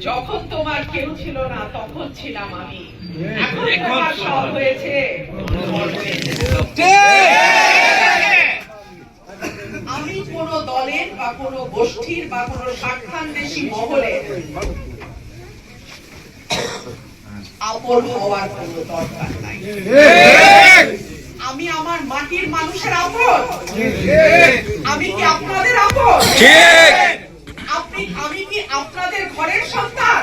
যখন তোমার কেউ ছিল না তখন ছিলাম আমি, এখন তোমার সব হয়েছে। আমি কোন দলের বা কোন গোষ্ঠীর বা কোন স্বার্থান্বেষী মহলের আপন হওয়ার কোন দরকার নাই। আমি আমার মাটির মানুষের আপন। আমি কি আপনাদের আপন? আমি কি আপনাদের ঘরের সন্তান?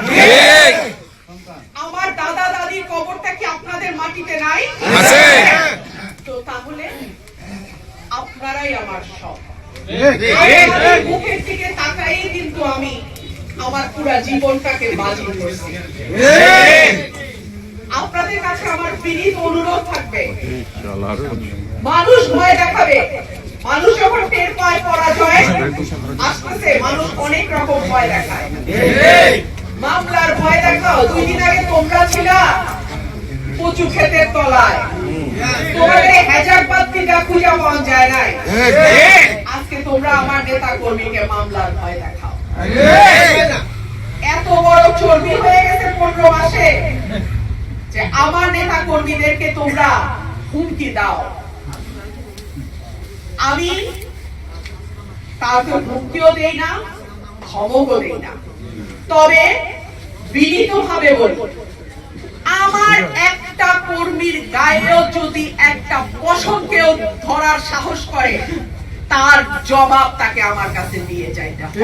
আমার দাদা দাদির কবরটা কি আপনাদের মাটিতে নাই? তো তাহলে আপনারাই আমার সব। মুখের দিকে তাকাই কিন্তু আমি আমার পুরা জীবনটাকে বাজি করছি। আপনাদের কাছে আমার বিনীত অনুরোধ থাকবে, মানুষ ভয় দেখাবে, মানুষ যখন টের পায় পরাজয় আসতেছে, মানুষ অনেক রকম ভয় দেখায়। মামলার ভয় দেখাও। 2 দিন আগে তোমরা ছিলা কচু ক্ষেতের তলায়, তোমাদের হেজারবাদ থেকে খুঁজে পাওয়া যায় নাই। আজকে তোমরা আমার নেতা কর্মীকে মামলার ভয় দেখাও। এত বড় চর্বি হয়ে গেছে 15 মাসে যে আমার নেতা কর্মীদেরকে তোমরা হুমকি দাও। আমি কাউকে হুমকিও দেই না, ধমকও দেই না, তবে বিনীতভাবে বলবো, আমার একটা কর্মীর গায়েও যদি একটা পশমকেও ধরার সাহস করে, তার জবাব তাকে আমার কাছে দিয়ে যাইতে হবে।